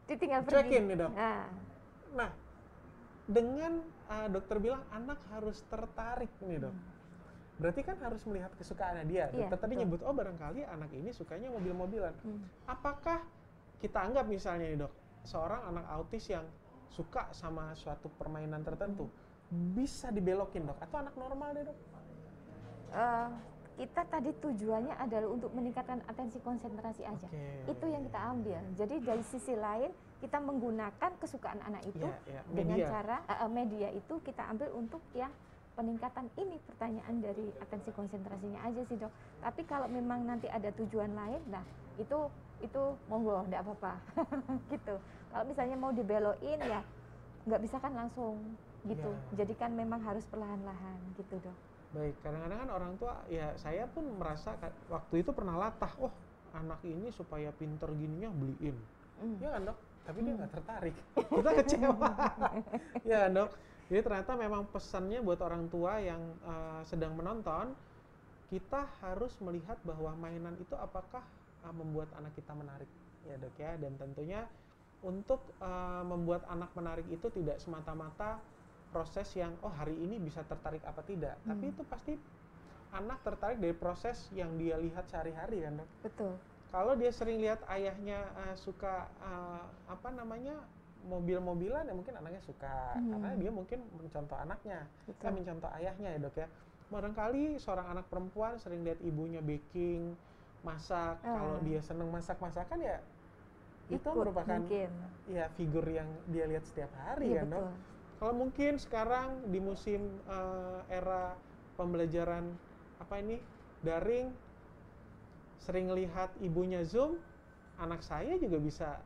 tinggal check-in nih dok. Nah dengan dokter bilang anak harus tertarik nih dok, berarti kan harus melihat kesukaannya dia. Dokter tadi nyebut, oh barangkali anak ini sukanya mobil-mobilan. Apakah kita anggap misalnya nih dok, seorang anak autis yang suka sama suatu permainan tertentu, bisa dibelokin dok? Atau anak normal deh dok? Kita tadi tujuannya adalah untuk meningkatkan atensi konsentrasi aja. Itu yang kita ambil. Jadi dari sisi lain, kita menggunakan kesukaan anak itu dengan cara media itu kita ambil untuk yang peningkatan ini, pertanyaan dari atensi konsentrasinya aja sih dok. Tapi kalau memang nanti ada tujuan lain, nah itu monggo, enggak apa-apa. Gitu. Kalau misalnya mau dibelokin ya nggak bisa kan langsung gitu. Jadi kan memang harus perlahan-lahan gitu dok. Baik, kadang-kadang kan orang tua, ya saya pun merasa waktu itu pernah latah, oh anak ini supaya pinter gininya beliin. Ya kan dok? Tapi dia nggak tertarik. Kita kecewa. Ya kan dok? Jadi ternyata memang pesannya buat orang tua yang sedang menonton, kita harus melihat bahwa mainan itu apakah membuat anak kita menarik, ya dok ya. Dan tentunya untuk membuat anak menarik itu tidak semata-mata proses yang oh hari ini bisa tertarik apa tidak, tapi itu pasti anak tertarik dari proses yang dia lihat sehari-hari kan, Dok? Betul. Kalau dia sering lihat ayahnya suka mobil-mobilan, ya mungkin anaknya suka karena dia mungkin mencontoh anaknya, kan mencontoh ayahnya ya, Dok ya. Barangkali seorang anak perempuan sering lihat ibunya baking, masak, kalau dia seneng masak-masakan ya itu merupakan ya figur yang dia lihat setiap hari kan, Dok. Kalau mungkin sekarang di musim era pembelajaran daring, sering lihat ibunya Zoom, anak saya juga bisa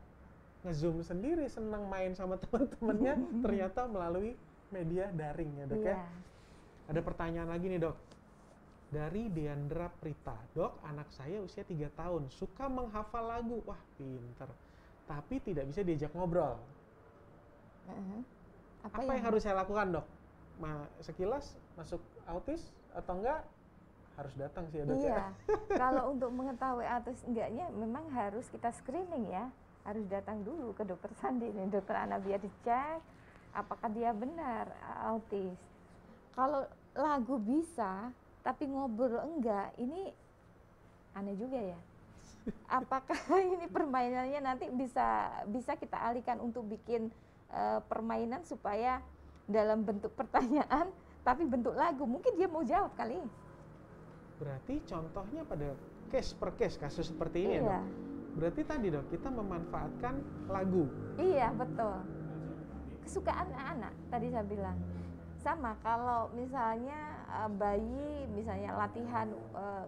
nge-Zoom sendiri, senang main sama teman-temannya ternyata melalui media daring ya, Dok ya. Ada pertanyaan lagi nih, Dok. Dari Diandra Prita, Dok, anak saya usia 3 tahun, suka menghafal lagu, wah pinter, tapi tidak bisa diajak ngobrol. Apa yang harus saya lakukan, Dok? Sekilas masuk autis atau enggak? Harus datang sih ya, Dok. Iya, kalau untuk mengetahui autis enggaknya memang harus kita screening ya. Harus datang dulu ke dokter Sandi nih, dokter anak, biar dicek apakah dia benar autis. Kalau lagu bisa, tapi ngobrol enggak, ini aneh juga ya. Apakah ini permainannya nanti bisa kita alihkan untuk bikin permainan supaya dalam bentuk pertanyaan, tapi bentuk lagu, mungkin dia mau jawab kali. Berarti contohnya pada case per case, kasus seperti ini ya, Dok? Berarti tadi, Dok, kita memanfaatkan lagu. Iya, betul. Kesukaan anak, tadi saya bilang. Sama, kalau misalnya bayi, misalnya latihan,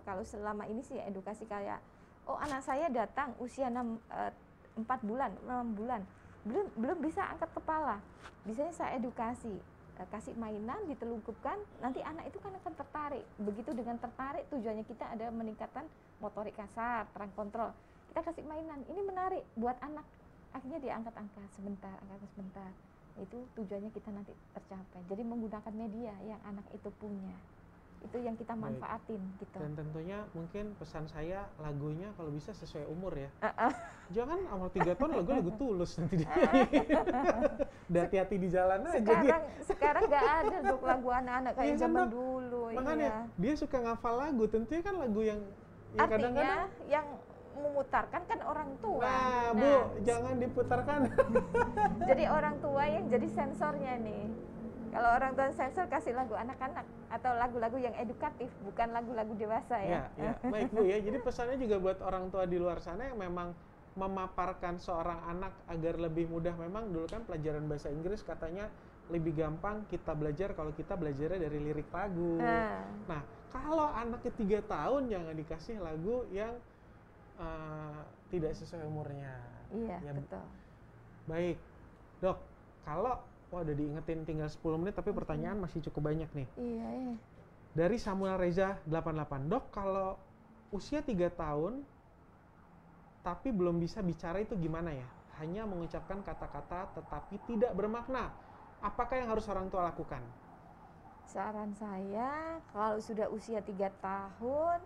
kalau selama ini sih edukasi kayak, oh anak saya datang usia 6 bulan, belum bisa angkat kepala. Biasanya saya edukasi, kasih mainan, ditelungkupkan, nanti anak itu kan akan tertarik. Begitu dengan tertarik, tujuannya kita ada meningkatkan motorik kasar, terang kontrol. Kita kasih mainan, ini menarik buat anak. Akhirnya dia angkat-angkat sebentar, angkat sebentar. Itu tujuannya kita nanti tercapai. Jadi menggunakan media yang anak itu punya. Itu yang kita manfaatin gitu. Dan tentunya mungkin pesan saya, lagunya kalau bisa sesuai umur ya. Jangan umur 3 tahun lagu Tulus nanti dia. Udah hati-hati di jalan aja. Sekarang nggak ada dok lagu anak-anak kayak zaman dulu. Makanya dia suka ngafal lagu, tentunya kan lagu yang artinya kadang-kadang yang memutarkan kan orang tua. Nah, Bu, jangan diputarkan. Jadi orang tua yang jadi sensornya nih. Kalau orang tua sensor, kasih lagu anak-anak atau lagu-lagu yang edukatif, bukan lagu-lagu dewasa ya. Ya, baik Bu ya. Jadi pesannya juga buat orang tua di luar sana yang memang memaparkan seorang anak agar lebih mudah. Memang dulu kan pelajaran bahasa Inggris katanya lebih gampang kita belajar kalau kita belajarnya dari lirik lagu. Nah, kalau anaknya 3 tahun jangan dikasih lagu yang tidak sesuai umurnya. Iya, ya, betul. Baik, Dok. Kalau udah diingetin tinggal 10 menit tapi pertanyaan masih cukup banyak nih. Iya. Dari Samuel Reza 88, Dok, kalau usia 3 tahun tapi belum bisa bicara itu gimana ya? Hanya mengucapkan kata-kata tetapi tidak bermakna. Apakah yang harus orang tua lakukan? Saran saya, kalau sudah usia 3 tahun,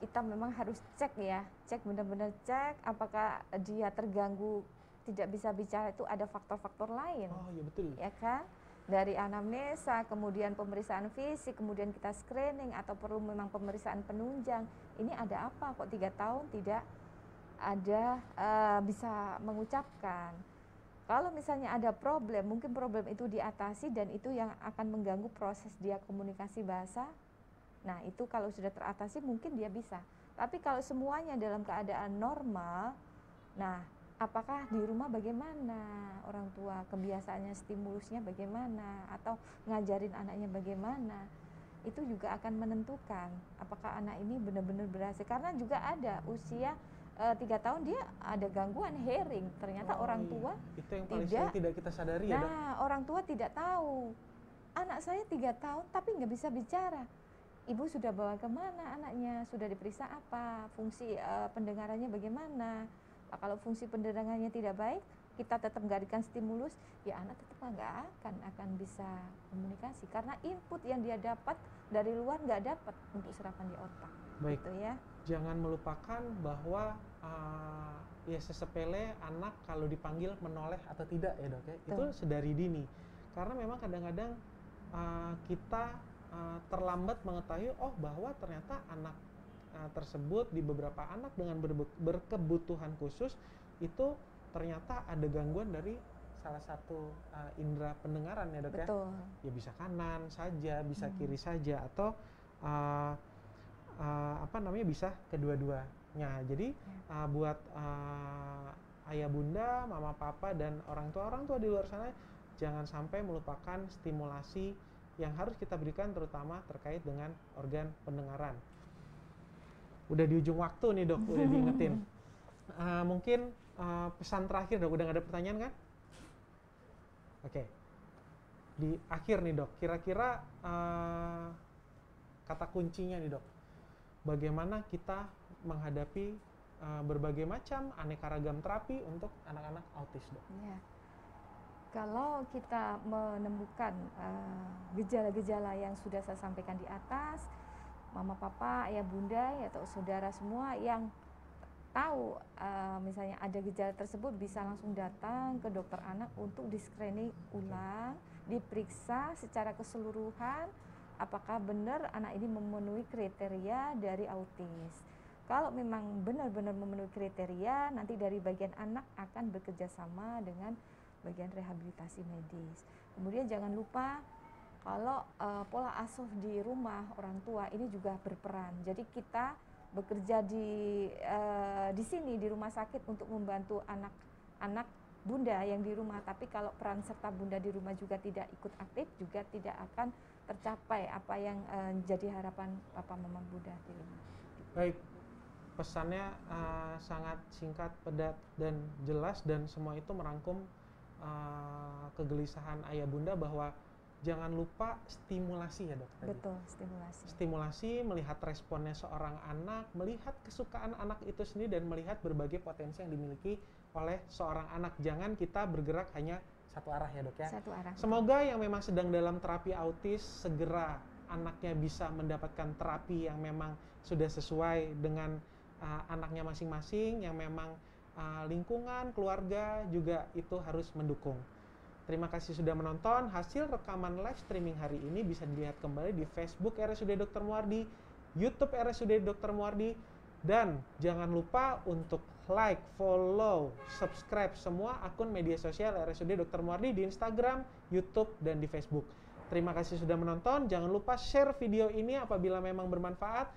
kita memang harus cek ya, benar-benar cek apakah dia terganggu tidak bisa bicara, itu ada faktor-faktor lain. Oh iya betul. Ya kan? Dari anamnesa, kemudian pemeriksaan fisik, kemudian kita screening atau perlu memang pemeriksaan penunjang. Ini ada apa kok 3 tahun tidak ada bisa mengucapkan. Kalau misalnya ada problem, mungkin problem itu diatasi dan itu yang akan mengganggu proses dia komunikasi bahasa. Nah, itu kalau sudah teratasi mungkin dia bisa. Tapi kalau semuanya dalam keadaan normal, nah apakah di rumah bagaimana orang tua, kebiasaannya, stimulusnya bagaimana, atau ngajarin anaknya bagaimana, itu juga akan menentukan apakah anak ini benar-benar berhasil. Karena juga ada usia 3 tahun dia ada gangguan hearing, ternyata orang tua itu yang paling tidak kita sadari ya, Dok? Nah, orang tua tidak tahu, anak saya 3 tahun tapi nggak bisa bicara. Ibu sudah bawa kemana anaknya, sudah diperiksa apa, fungsi pendengarannya bagaimana. Kalau fungsi pendengarannya tidak baik, kita tetap berikan stimulus, ya anak tetap nggak akan bisa komunikasi karena input yang dia dapat dari luar nggak dapat untuk serapan di otak. Baik. Gitu ya. Jangan melupakan bahwa ya sesepele anak kalau dipanggil menoleh atau tidak ya, Dok ya. Itu sedari dini. Karena memang kadang-kadang kita terlambat mengetahui bahwa ternyata anak tersebut, di beberapa anak dengan berkebutuhan khusus itu ternyata ada gangguan dari salah satu indera pendengaran ya dok. Betul. Ya bisa kanan saja, bisa kiri saja, atau bisa kedua-duanya. Jadi buat ayah bunda, mama papa dan orang tua di luar sana, jangan sampai melupakan stimulasi yang harus kita berikan, terutama terkait dengan organ pendengaran. Udah di ujung waktu nih dok, udah diingetin. Mungkin pesan terakhir dok, udah gak ada pertanyaan kan? Oke. Di akhir nih dok, kira-kira kata kuncinya nih dok, bagaimana kita menghadapi berbagai macam aneka ragam terapi untuk anak-anak autis dok? Ya. Kalau kita menemukan gejala-gejala yang sudah saya sampaikan di atas, mama papa, ayah bunda atau saudara semua yang tahu misalnya ada gejala tersebut bisa langsung datang ke dokter anak untuk di-screening ulang, diperiksa secara keseluruhan apakah benar anak ini memenuhi kriteria dari autis. Kalau memang benar-benar memenuhi kriteria, nanti dari bagian anak akan bekerja sama dengan bagian rehabilitasi medis. Kemudian jangan lupa kalau pola asuh di rumah orang tua ini juga berperan. Jadi kita bekerja di sini di rumah sakit untuk membantu anak-anak bunda yang di rumah, tapi kalau peran serta bunda di rumah juga tidak ikut aktif, juga tidak akan tercapai apa yang jadi harapan papa mama bunda di rumah. Baik, pesannya sangat singkat, padat dan jelas, dan semua itu merangkum kegelisahan ayah bunda bahwa jangan lupa stimulasi ya dok. Betul, stimulasi. Stimulasi, melihat responnya seorang anak, melihat kesukaan anak itu sendiri, dan melihat berbagai potensi yang dimiliki oleh seorang anak. Jangan kita bergerak hanya satu arah ya dok ya. Satu arah. Semoga yang memang sedang dalam terapi autis segera anaknya bisa mendapatkan terapi yang memang sudah sesuai dengan anaknya masing-masing, yang memang lingkungan, keluarga juga itu harus mendukung. Terima kasih sudah menonton. Hasil rekaman live streaming hari ini bisa dilihat kembali di Facebook RSUD Dr. Muardi, YouTube RSUD Dr. Muardi, dan jangan lupa untuk like, follow, subscribe semua akun media sosial RSUD Dr. Muardi di Instagram, YouTube, dan di Facebook. Terima kasih sudah menonton. Jangan lupa share video ini apabila memang bermanfaat.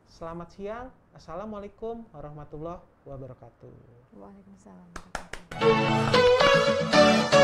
Selamat siang. Assalamualaikum warahmatullahi wabarakatuh. Waalaikumsalam warahmatullahi wabarakatuh.